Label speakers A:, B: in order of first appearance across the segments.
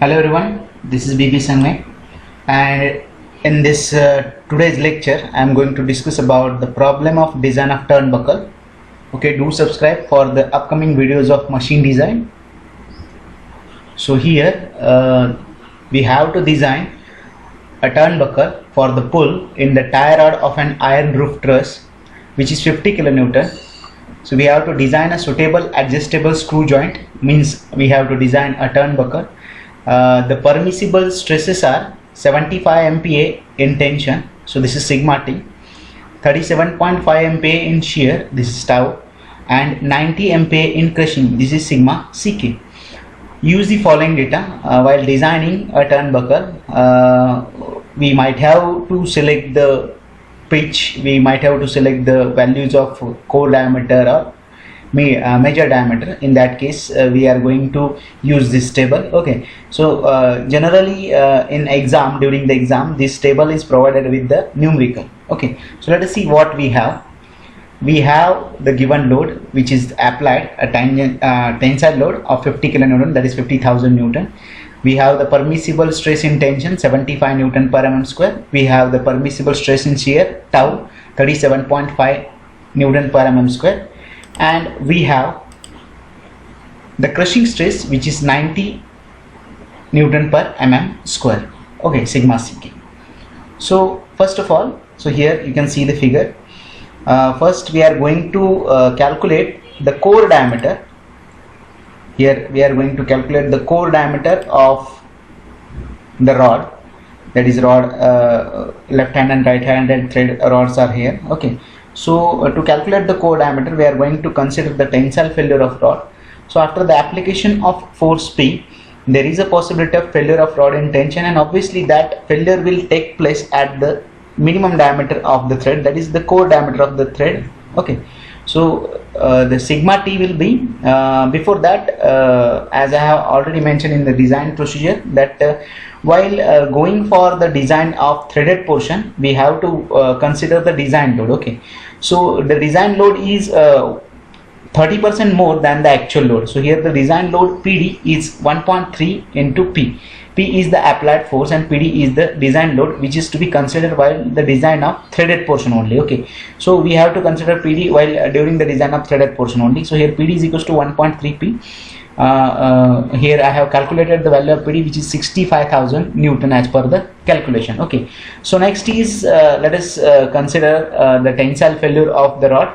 A: Hello everyone, this is BB Sangme, and in this today's lecture I am going to discuss about the problem of design of turnbuckle. Okay, do subscribe for the upcoming videos of machine design. So here we have to design a turnbuckle for the pull in the tie rod of an iron roof truss which is 50 kilonewton. So we have to design a suitable adjustable screw joint, means we have to design a turnbuckle. The permissible stresses are 75 MPa in tension, so this is sigma T, 37.5 MPa in shear, this is tau, and 90 MPa in crushing, this is sigma Ck. Use the following data while designing a turnbuckle. We might have to select the pitch, we might have to select the values of core diameter or major diameter. In that case we are going to use this table. Okay, so generally during the exam this table is provided with the numerical. Okay, so let us see what we have. We have the given load which is applied, a tensile load of 50 kilonewton, that is 50,000 Newton. We have the permissible stress in tension 75 Newton per mm square. We have the permissible stress in shear tau 37.5 Newton per mm square, and we have the crushing stress which is 90 Newton per mm square. Okay, sigma Ck. So first of all, so here you can see the figure. First we are going to calculate the core diameter. Here we are going to calculate the core diameter of the rod, that is rod, left hand and right handed thread rods are here. Okay, so to calculate the core diameter we are going to consider the tensile failure of rod. So after the application of force P, there is a possibility of failure of rod in tension, and obviously that failure will take place at the minimum diameter of the thread, that is the core diameter of the thread. Okay, so the sigma T will be before that, as I have already mentioned in the design procedure, that while going for the design of threaded portion we have to consider the design load. Okay, so the design load is 30% more than the actual load. So here the design load PD is 1.3 into P. P is the applied force and PD is the design load which is to be considered while the design of threaded portion only. Okay, so we have to consider PD while during the design of threaded portion only. So here PD is equals to 1.3 P. Here I have calculated the value of PD which is 65,000 Newton as per the calculation. Okay, so next is let us consider the tensile failure of the rod.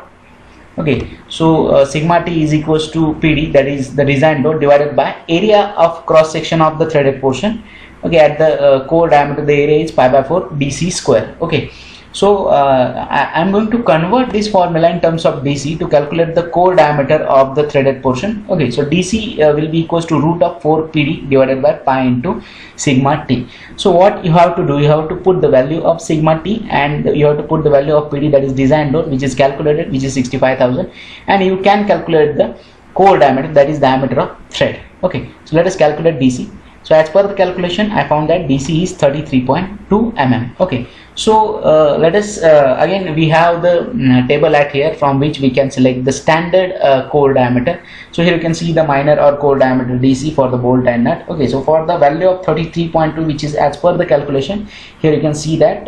A: Okay, so sigma T is equals to PD, that is the design load, divided by area of cross section of the threaded portion. Okay, at the core diameter the area is pi by 4 DC square. Okay, so I am going to convert this formula in terms of DC to calculate the core diameter of the threaded portion. Okay, so DC will be equals to root of 4 PD divided by pi into sigma T. So what you have to do, you have to put the value of sigma T and you have to put the value of PD, that is design load, which is calculated, which is 65,000, and you can calculate the core diameter, that is diameter of thread. Okay, so let us calculate DC. So as per the calculation I found that DC is 33.2 mm. Okay, so let us again we have the table at here from which we can select the standard core diameter. So here you can see the minor or core diameter DC for the bolt and nut. Okay, so for the value of 33.2 which is as per the calculation, here you can see that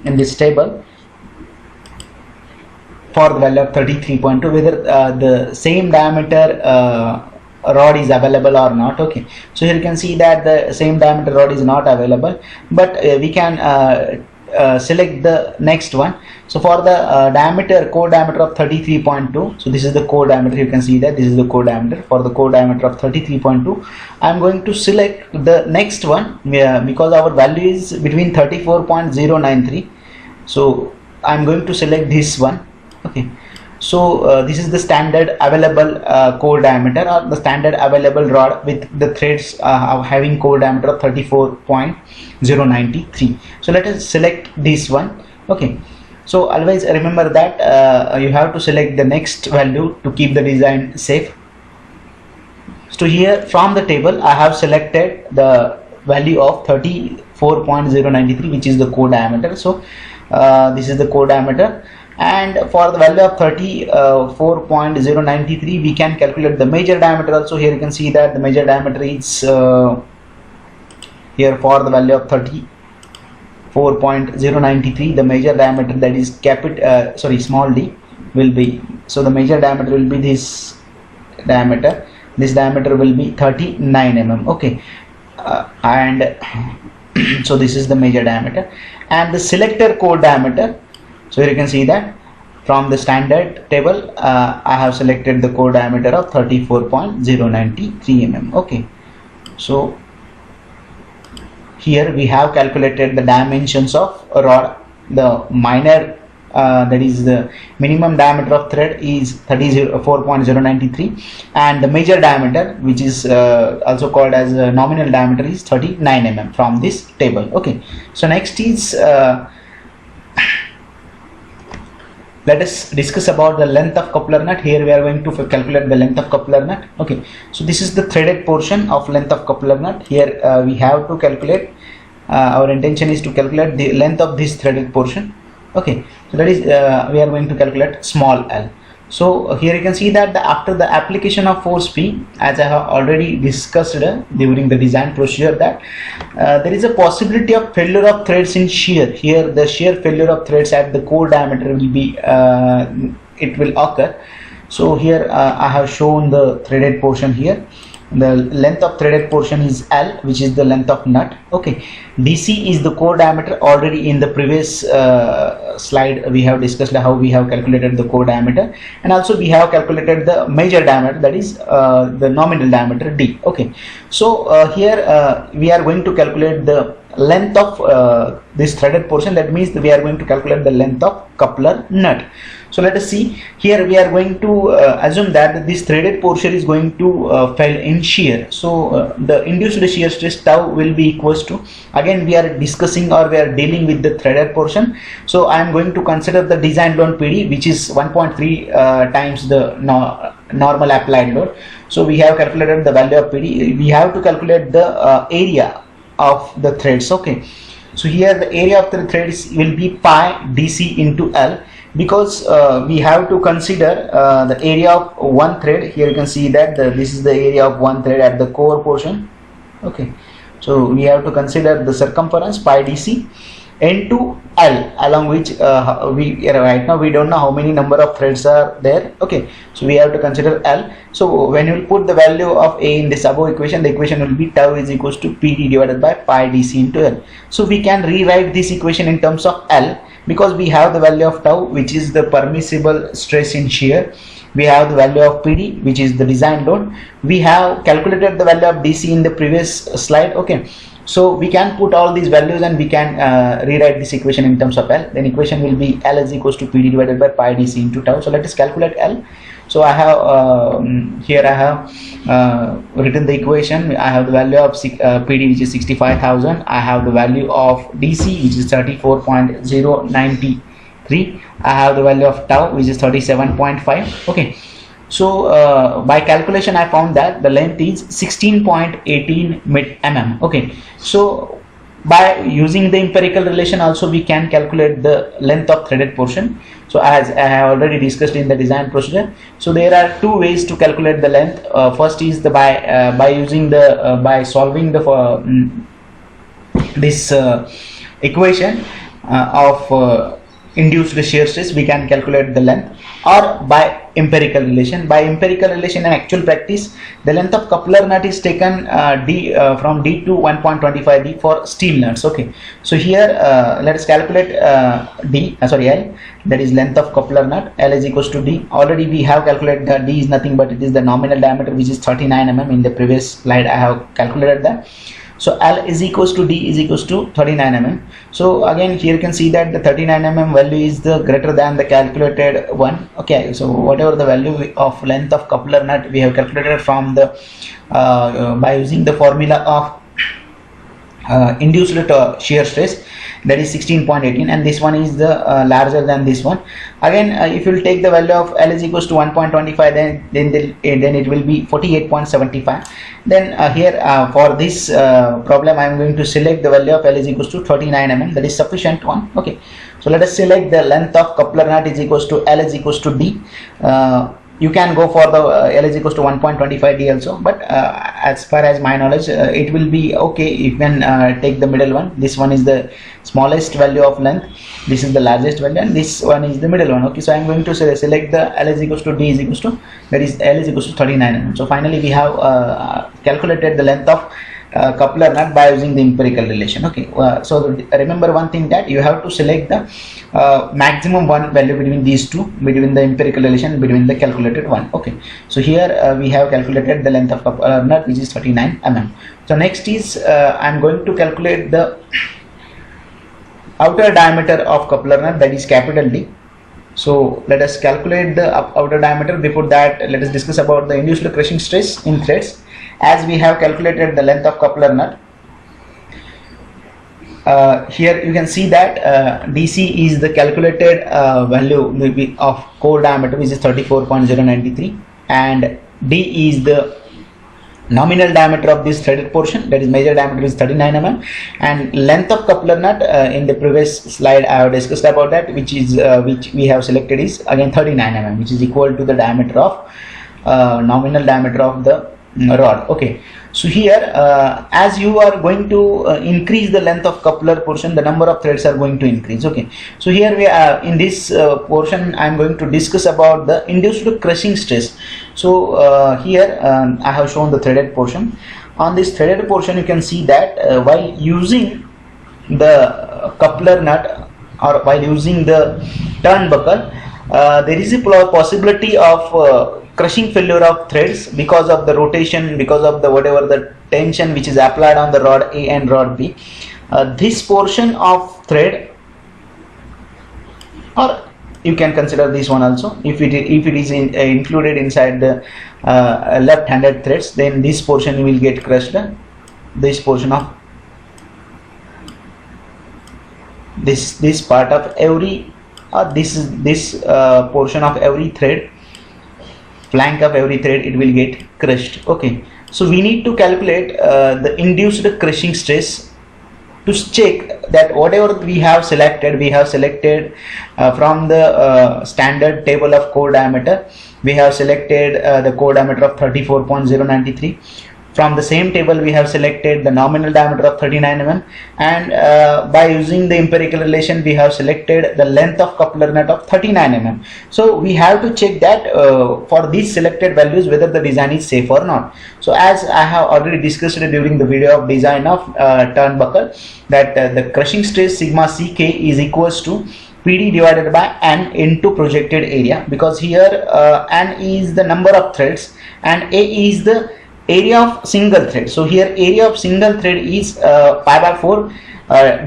A: in this table for the value of 33.2 whether the same diameter rod is available or not. Okay, so here you can see that the same diameter rod is not available, but we can select the next one. So for the core diameter of 33.2, so this is the core diameter, you can see that this is the core diameter. For the core diameter of 33.2 I am going to select the next one because our value is between 34.093, so I am going to select this one. Okay, so this is the standard available core diameter or the standard available rod with the threads having core diameter of 34.093. So let us select this one. Okay, so always remember that you have to select the next value to keep the design safe. So here from the table I have selected the value of 34.093 which is the core diameter. So this is the core diameter, and for the value of 34.093 we can calculate the major diameter also. Here you can see that the major diameter is here for the value of 34.093, the major diameter, that is small d, will be, so the major diameter will be this diameter. This diameter will be 39 mm. Okay, and so this is the major diameter, and the selector core diameter. So here you can see that from the standard table, I have selected the core diameter of 34.093 mm. Okay, so here we have calculated the dimensions of a rod. The minor, that is the minimum diameter of thread, is 34.093, and the major diameter, which is also called as nominal diameter, is 39 mm from this table. Okay, so next is let us discuss about the length of coupler nut. Here we are going to calculate the length of coupler nut. Okay, so this is the threaded portion of length of coupler nut. Here we have to calculate, our intention is to calculate the length of this threaded portion. Okay, so that is we are going to calculate small l. So here you can see that after the application of force P, as I have already discussed during the design procedure, that there is a possibility of failure of threads in shear. Here the shear failure of threads at the core diameter will be it will occur. So here I have shown the threaded portion here. The length of threaded portion is L, which is the length of nut. Okay, DC is the core diameter. Already in the previous slide we have discussed how we have calculated the core diameter, and also we have calculated the major diameter, that is the nominal diameter D. Okay, so here we are going to calculate the length of this threaded portion. That means we are going to calculate the length of coupler nut. So let us see. Here we are going to assume that this threaded portion is going to fail in shear. So the induced shear stress tau will be equals to, again we are discussing or we are dealing with the threaded portion. So I am going to consider the design load PD, which is 1.3 times the normal applied load. So we have calculated the value of PD. We have to calculate the area of the threads. Okay, so here the area of the threads will be pi DC into L, because we have to consider the area of one thread. Here you can see that this is the area of one thread at the core portion. Okay, so we have to consider the circumference pi DC into L, along which we right now we don't know how many number of threads are there. Okay, so we have to consider L. So when you will put the value of A in this above equation, the equation will be tau is equals to PD divided by pi DC into L. So we can rewrite this equation in terms of L, because we have the value of tau, which is the permissible stress in shear. We have the value of PD, which is the design load. We have calculated the value of DC in the previous slide. Okay, so we can put all these values and we can rewrite this equation in terms of L. Then equation will be L is equals to PD divided by pi DC into tau. So let us calculate L. So I have here I have written the equation. I have the value of PD, which is 65,000. I have the value of DC, which is 34.093. I have the value of tau, which is 37.5. Okay, so by calculation I found that the length is 16.18 mm. Okay, so by using the empirical relation also we can calculate the length of threaded portion. So as I have already discussed in the design procedure, so there are two ways to calculate the length. First is the by using the by solving the this equation of induced shear stress, we can calculate the length, or by empirical relation. By empirical relation in actual practice, the length of coupler nut is taken from D to 1.25 D for steel nuts. Okay, so here let us calculate L, that is length of coupler nut. L is equals to D. Already we have calculated that D is nothing but it is the nominal diameter, which is 39 mm. In the previous slide I have calculated that. So L is equals to D is equals to 39 mm. So again here you can see that the 39 mm value is the greater than the calculated one. Okay, so whatever the value of length of coupler nut we have calculated from the by using the formula of induced shear stress, that is 16.18, and this one is the larger than this one. Again if you will take the value of L is equals to 1.25, then it will be 48.75. Then here for this problem I am going to select the value of L is equals to 39 mm. That is sufficient one. Okay, so let us select the length of coupler nut is equals to L is equals to D. you can go for the L is equals to 1.25D also, but as far as my knowledge, it will be okay if you can take the middle one. This one is the smallest value of length, this is the largest value, and this one is the middle one. Okay, so I am going to select the L is equals to D is equals to, that is L is equals to 39 mm. So finally we have calculated the length of coupler nut by using the empirical relation. Okay, so remember one thing, that you have to select the maximum one value between these two, between the empirical relation, between the calculated one. Okay, so here we have calculated the length of coupler nut, which is 39 mm. So next is I am going to calculate the outer diameter of coupler nut, that is capital D. So let us calculate the outer diameter. Before that, let us discuss about the induced crushing stress in threads. As we have calculated the length of coupler nut, here you can see that DC is the calculated value of core diameter, which is 34.093, and D is the nominal diameter of this threaded portion, that is major diameter is 39 mm, and length of coupler nut, in the previous slide I have discussed about that, which is which we have selected is again 39 mm, which is equal to the diameter of nominal diameter of the rod. Okay, so here as you are going to increase the length of coupler portion, the number of threads are going to increase. Okay, so here we are in this portion I am going to discuss about the induced crushing stress. So here I have shown the threaded portion. On this threaded portion you can see that while using the coupler nut or while using the turnbuckle, there is a possibility of crushing failure of threads because of the rotation, because of the whatever the tension which is applied on the rod A and rod B. This portion of thread, or you can consider this one also, if it is included inside the left-handed threads, then this portion will get crushed. This portion of this part of every this portion of every thread, flank of every thread, it will get crushed. Okay, so we need to calculate the induced crushing stress to check that whatever we have selected from the standard table of core diameter. We have selected the core diameter of 34.093. From the same table we have selected the nominal diameter of 39 mm, and by using the empirical relation we have selected the length of coupler nut of 39 mm. So we have to check that for these selected values whether the design is safe or not. So as I have already discussed during the video of design of turnbuckle, that the crushing stress sigma Ck is equals to PD divided by N into projected area, because here N is the number of threads and A is the area of single thread. So here area of single thread is pi by 4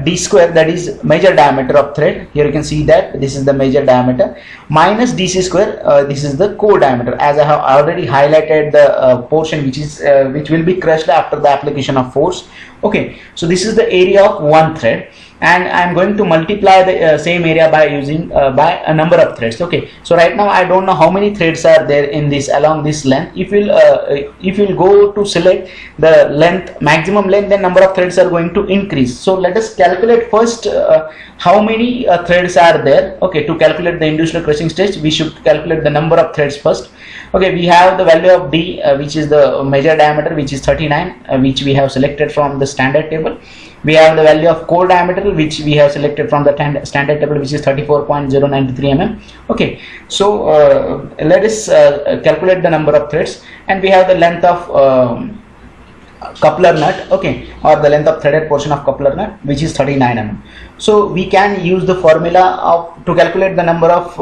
A: d square, that is major diameter of thread. Here you can see that this is the major diameter, minus dc square, this is the core diameter, as I have already highlighted the portion which will be crushed after the application of force. Okay, so this is the area of one thread, and I am going to multiply the same area by using by a number of threads. Okay, so right now I don't know how many threads are there in this along this length. If you'll go to select the length, maximum length, then number of threads are going to increase. So let us calculate first how many threads are there. Okay, to calculate the induced crushing stress we should calculate the number of threads first. Okay, we have the value of D, which is the major diameter, which is 39, which we have selected from the standard table. We have the value of core diameter, which we have selected from the standard table, which is 34.093 mm. Okay, so let us calculate the number of threads, and we have the length of coupler nut, okay, or the length of threaded portion of coupler nut, which is 39 mm. So we can use the formula of, to calculate the number of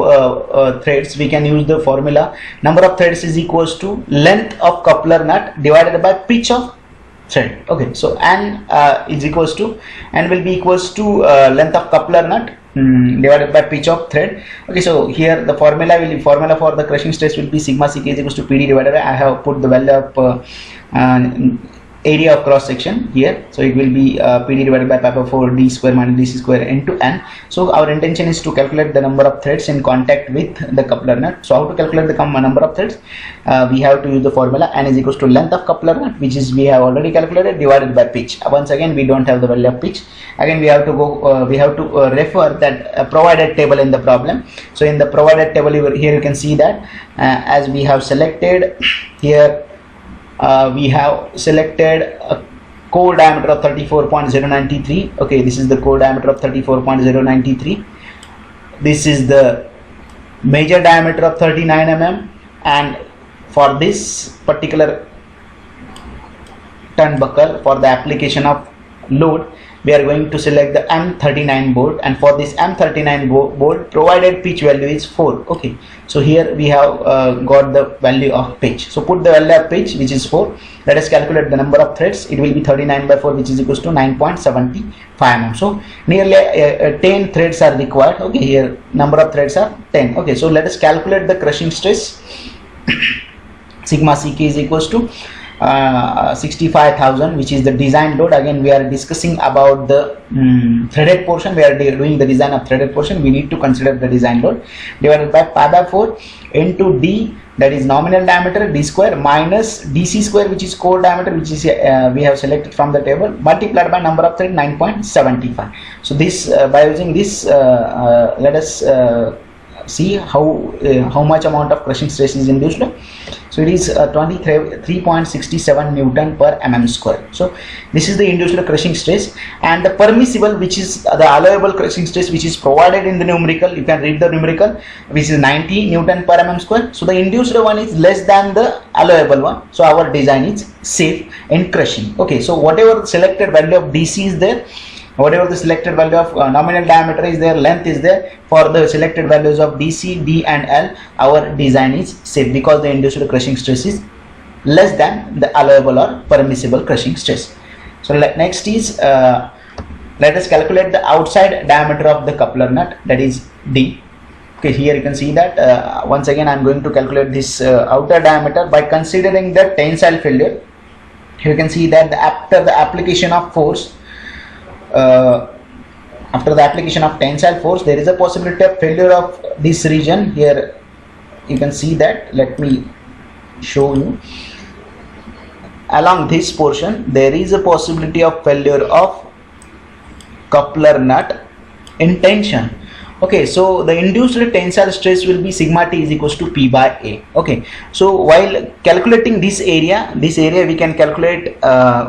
A: threads, we can use the formula number of threads is equals to length of coupler nut divided by pitch of thread. Okay, so N is equals to, N will be equals to length of coupler nut divided by pitch of thread. Okay, so here the formula for the crushing stress will be sigma Ck is equals to PD divided by, I have put the value of area of cross section here. So it will be PD divided by pi by 4 d square minus dc square into n. So our intention is to calculate the number of threads in contact with the coupler nut. So how to calculate the number of threads? We have to use the formula n is equals to length of coupler nut, which is we have already calculated, divided by pitch. Once again, we don't have the value of pitch. Again, we have to go refer that provided table in the problem. So in the provided table here you can see that as we have selected here, we have selected a core diameter of 34.093. okay, this is the core diameter of 34.093. this is the major diameter of 39 mm, and for this particular turnbuckle, for the application of load, we are going to select the M39 bolt, and for this M39 bolt provided pitch value is 4. okay, so here we have got the value of pitch. So put the value of pitch, which is 4. Let us calculate the number of threads. It will be 39 by 4, which is equals to 9.75 mm. So nearly 10 threads are required. okay, here number of threads are 10. okay, so let us calculate the crushing stress. Sigma ck is equals to 65,000, which is the design load. Again, we are discussing about the threaded portion. We are doing the design of threaded portion. We need to consider the design load, divided by pi by 4 into d, that is nominal diameter, d square, minus dc square, which is core diameter, which is we have selected from the table, multiplied by number of thread 9.75. so this by using this, let us see how much amount of crushing stress is induced. So it is 23.67 Newton per mm square. So this is the induced crushing stress, and the permissible, which is the allowable crushing stress, which is provided in the numerical. You can read the numerical, which is 90 Newton per mm square. So the induced one is less than the allowable one. So our design is safe in crushing. okay, so whatever selected value of DC is there, whatever the selected value of nominal diameter is there, length is there, for the selected values of DC, D and L, our design is safe, because the induced crushing stress is less than the allowable or permissible crushing stress. So next is let us calculate the outside diameter of the coupler nut, that is D. okay, here you can see that once again I am going to calculate this outer diameter by considering the tensile failure. Here you can see that after the application of force, after the application of tensile force, there is a possibility of failure of this region. Here you can see that, let me show you. Along this portion there is a possibility of failure of coupler nut in tension. okay, so the induced tensile stress will be sigma t is equals to P by A. okay, so while calculating this area we can calculate,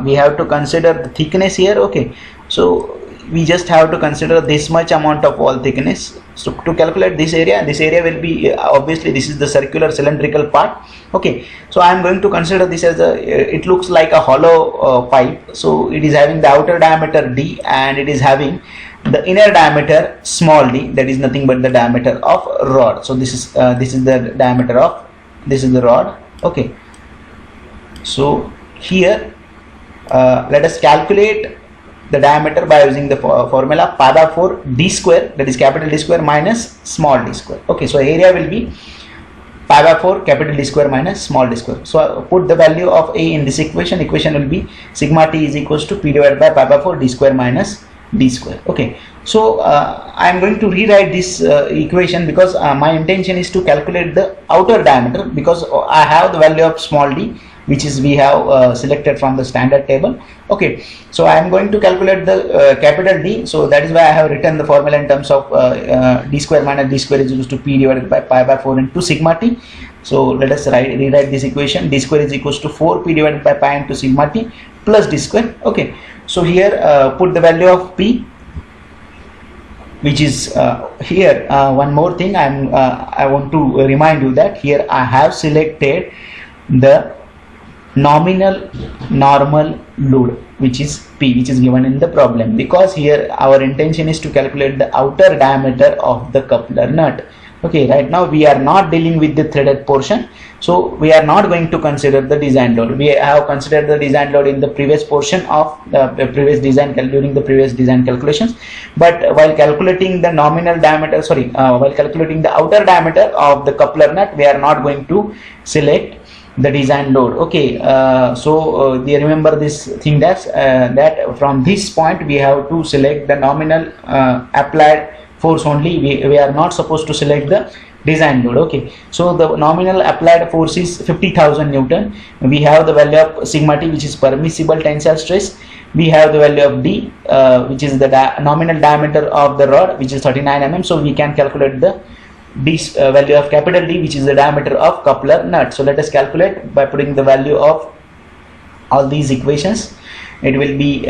A: we have to consider the thickness here. okay, so we just have to consider this much amount of wall thickness. So to calculate this area will be obviously this is the circular cylindrical part. okay, so I am going to consider this as it looks like a hollow pipe. So it is having the outer diameter D, and it is having the inner diameter small d, that is nothing but the diameter of rod. So this is the diameter of, this is the rod. okay, so here let us calculate the diameter by using the formula pi by 4 d square, that is capital D square minus small d square. okay, so area will be pi by 4 capital D square minus small d square. So put the value of A in this equation will be sigma t is equals to P divided by pi by 4 d square minus d square. okay, so I am going to rewrite this equation, because my intention is to calculate the outer diameter, because I have the value of small d, which is we have selected from the standard table. okay, so I am going to calculate the capital D. So that is why I have written the formula in terms of d square minus d square is equals to P divided by pi by 4 into sigma t. So let us rewrite this equation. D square is equals to 4 P divided by pi into sigma t plus d square. okay, so here put the value of P, which is here. One more thing, I want to remind you that here I have selected the nominal normal load, which is P, which is given in the problem, because here our intention is to calculate the outer diameter of the coupler nut. okay, right now we are not dealing with the threaded portion, so we are not going to consider the design load. We have considered the design load in the previous portion of the previous design, during the previous design calculations, but while calculating the nominal diameter, while calculating the outer diameter of the coupler nut, we are not going to select the design load. Okay, they remember this thing, that from this point we have to select the nominal applied force only. We are not supposed to select the design load. Okay, so the nominal applied force is 50,000 Newton. We have the value of sigma t, which is permissible tensile stress. We have the value of d, which is the nominal diameter of the rod, which is 39 mm. So we can calculate the value of capital D, which is the diameter of coupler nut. So let us calculate by putting the value of all these equations. It will be D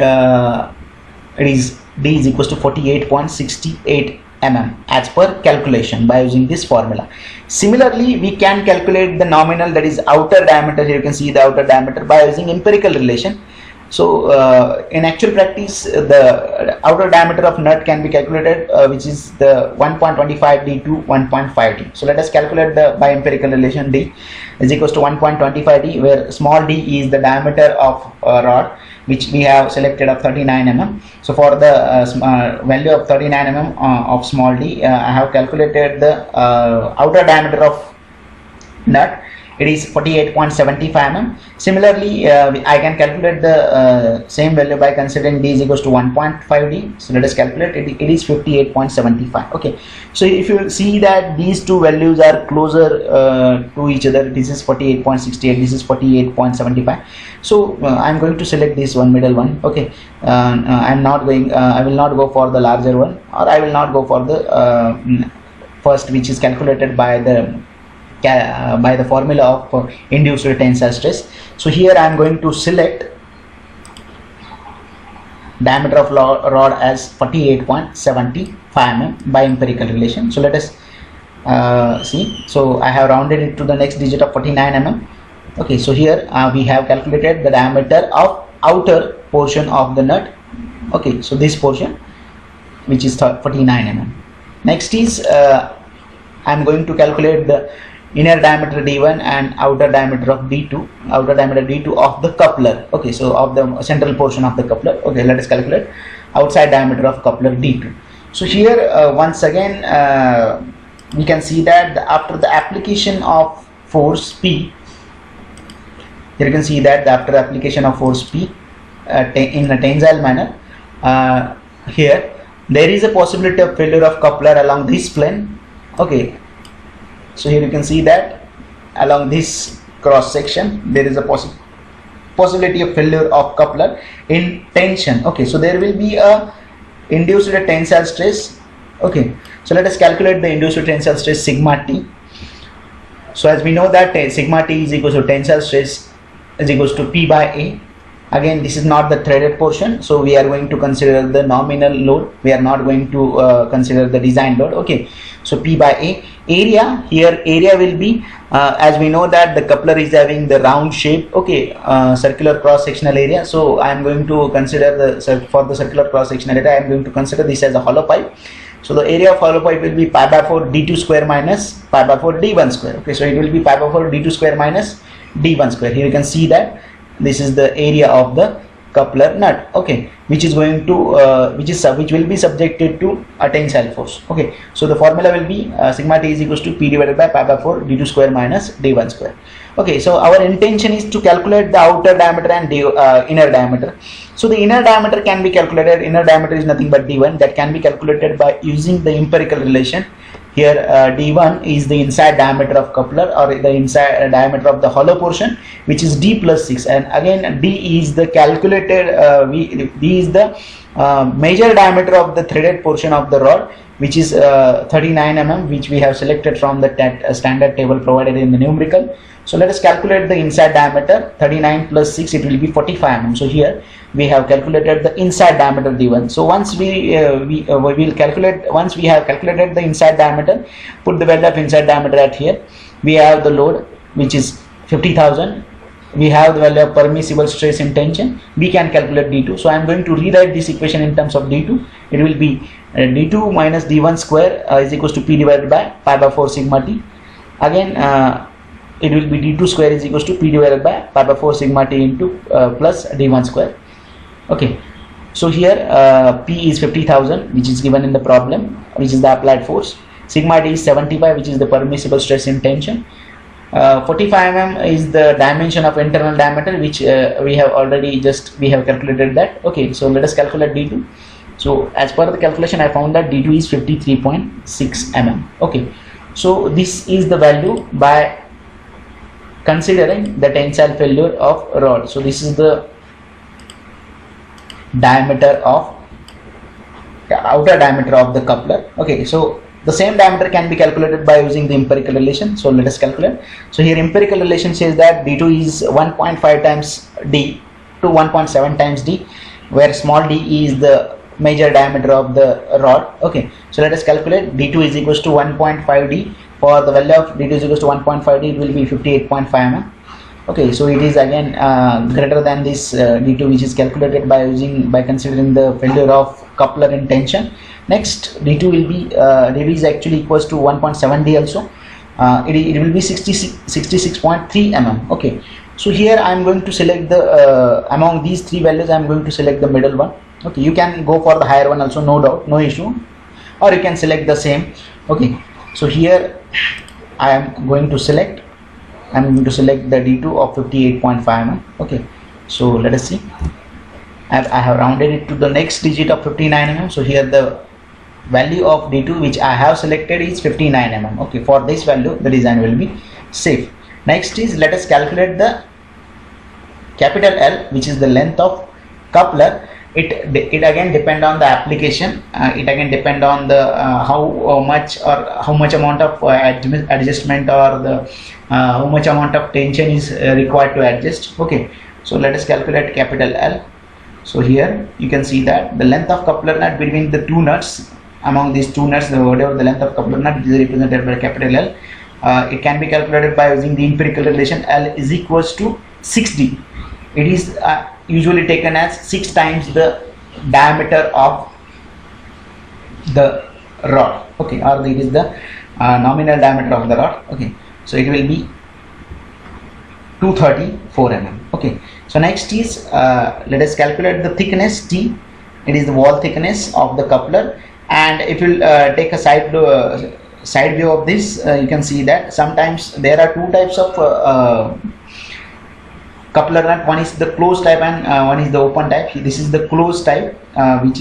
A: is equals to 48.68 mm as per calculation by using this formula. Similarly, we can calculate the nominal, that is outer diameter. Here you can see the outer diameter by using empirical relation. So in actual practice, the outer diameter of nut can be calculated, which is the 1.25 d to 1.5 d. So let us calculate the by empirical relation. D is equals to 1.25 d, where small d is the diameter of rod, which we have selected of 39 mm. So for the value of 39 mm of small d, I have calculated the outer diameter of nut. It is 48.75 mm. Similarly, I can calculate the same value by considering d is equals to 1.5 d. So let us calculate it. It is 58.75. Okay. So if you see that these two values are closer to each other, this is 48.68, this is 48.75. So I am going to select this one, middle one. Okay. I will not go for the larger one, or I will not go for the first, which is calculated by the formula of induced tensile stress. So here I am going to select diameter of rod as 48.75 mm by empirical relation. So let us see. So I have rounded it to the next digit of 49 mm. Okay, so here we have calculated the diameter of outer portion of the nut. Okay, so this portion, which is 49 mm. Next is I am going to calculate the inner diameter d1 and outer diameter of d2, of the coupler. Okay, so of the central portion of the coupler. Okay, let us calculate outside diameter of coupler d2. So here once again we can see that after the application of force P, here you can see that after the application of force P in a tensile manner, here there is a possibility of failure of coupler along this plane. Okay, so here you can see that along this cross section there is a possibility of failure of coupler in tension. Okay, so there will be a induced tensile stress. Okay, so let us calculate the induced tensile stress sigma t. So as we know that sigma t is equals to tensile stress is equals to P by A. Again, this is not the threaded portion, so we are going to consider the nominal load. We are not going to consider the design load. Okay, so P by A. Area, here area will be as we know that the coupler is having the round shape. Okay, circular cross sectional area. So I am going to consider for the circular cross sectional area, I am going to consider this as a hollow pipe. So the area of hollow pipe will be pi by 4 d2 square minus pi by 4 d1 square. Okay, so it will be pi by 4 d2 square minus d1 square. Here you can see that this is the area of the coupler nut. Okay, which is going to which will be subjected to a tensile force. Okay, so the formula will be sigma t is equals to P divided by pi by 4 d2 square minus d1 square. Okay, so our intention is to calculate the outer diameter and inner diameter. So the inner diameter can be calculated. Inner diameter is nothing but d1, that can be calculated by using the empirical relation. Here d1 is the inside diameter of coupler, or the inside diameter of the hollow portion, which is d plus 6, and again d is the calculated d is the major diameter of the threaded portion of the rod, which is 39 mm, which we have selected from the standard table provided in the numerical. So let us calculate the inside diameter. 39 plus 6, it will be 45 mm. So here we have calculated the inside diameter d1. So once we will calculate, once we have calculated the inside diameter, put the value of inside diameter at here. We have the load, which is 50,000. We have the value of permissible stress in tension. We can calculate d2. So I am going to rewrite this equation in terms of d2. It will be d2 minus d1 square is equals to P divided by pi by 4 sigma t. Again it will be d2 square is equals to P divided by pi by 4 sigma t into plus d1 square. Okay, so here P is 50,000, which is given in the problem, which is the applied force. Sigma t is 75, which is the permissible stress in tension. 45 mm is the dimension of internal diameter, which we have already calculated that. Okay, so let us calculate d2. So as per the calculation, I found that d2 is 53.6 mm. Okay, so this is the value by considering the tensile failure of rod. So this is the diameter of the outer diameter of the coupler. Okay, so the same diameter can be calculated by using the empirical relation. So let us calculate. So here empirical relation says that d2 is 1.5 times d to 1.7 times d, where small d is the major diameter of the rod. Okay, so let us calculate. D2 is equals to 1.5 d. For the value of d2 is equals to 1.5 d, it will be 58.5 mm. Okay, so it is again greater than this d2, which is calculated by considering the failure of coupler in tension. Next, d2 will be d2 is actually equals to 1.7 d also. It will be 66.3 mm. Okay, so here I am going to select the among these three values, I am going to select the middle one. Okay, you can go for the higher one also, no doubt, no issue, or you can select the same. Okay, so here I am going to select the d2 of 58.5 mm. Okay, so let us see. I have rounded it to the next digit of 59 mm. So here the value of d2 which I have selected is 59 mm. Okay, for this value the design will be safe. Next is, let us calculate the capital L, which is the length of coupler. It again depend on the application. It again depend on the how much amount of adjustment, or the how much amount of tension is required to adjust. Okay, so let us calculate capital L. So here you can see that the length of coupler nut between the two nuts, among these two nuts, whatever the length of coupler nut is represented by capital L. It can be calculated by using the empirical relation. L is equals to 6d. It is usually taken as 6 times the diameter of the rod. Okay, or it is the nominal diameter of the rod. Okay, so it will be 234 mm. Okay, so next is let us calculate the thickness T. It is the wall thickness of the coupler, and if you take a side view of this, you can see that sometimes there are two types of coupler nut. One is the closed type and one is the open type. This is the closed type, which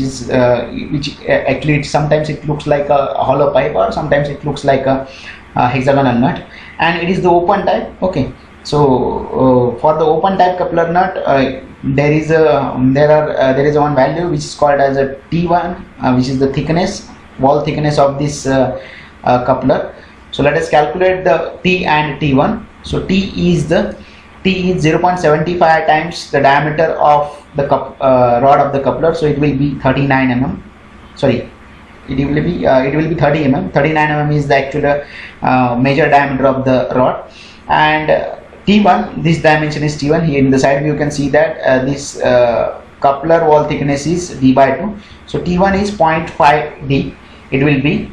A: actually sometimes it looks like a hollow pipe, or sometimes it looks like a hexagonal nut, and it is the open type. Okay, so for the open type coupler nut, there is one value which is called as a T1, which is the thickness, wall thickness of this coupler. So let us calculate the T and T1. So T is 0.75 times the diameter of the rod of the coupler, so it will be 39 mm. Sorry, it will be 30 mm. 39 mm is the actual major diameter of the rod, and T1, this dimension is T1. Here in the side view you can see that this coupler wall thickness is d by 2. So T1 is 0.5 d. It will be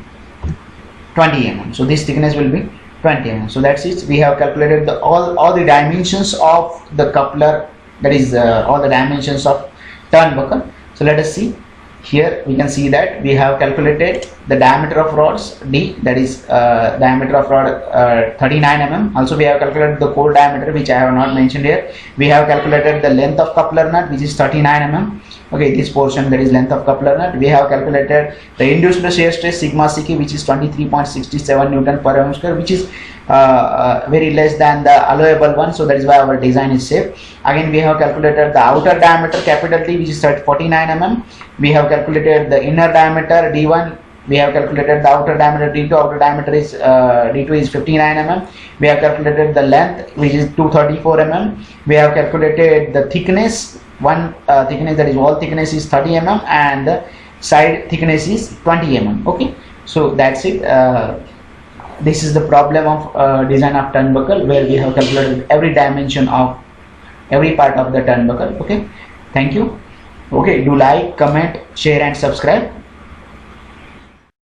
A: 20 mm. So this thickness will be 20 mm. So that's it. We have calculated all the dimensions of the coupler, that is all the dimensions of turnbuckle. So let us see. Here we can see that we have calculated the diameter of rods D, that is diameter of rod 39 mm. Also we have calculated the core diameter, which I have not mentioned here. We have calculated the length of coupler nut, which is 39 mm. Okay, this portion, that is length of coupler nut. We have calculated the induced shear stress sigma ck, which is 23.67 Newton per mm square, which is very less than the allowable one, so that is why our design is safe. Again we have calculated the outer diameter capital T, which is 49 mm. We have calculated the inner diameter D1. We have calculated the outer diameter D2. Outer diameter is D2 is 59 mm. We have calculated the length, which is 234 mm. We have calculated the thickness. One thickness, that is wall thickness, is 30 mm, and the side thickness is 20 mm. Okay, so that's it. This is the problem of design of turnbuckle, where we have calculated every dimension of every part of the turnbuckle. Okay, thank you. Okay, do like, comment, share and subscribe.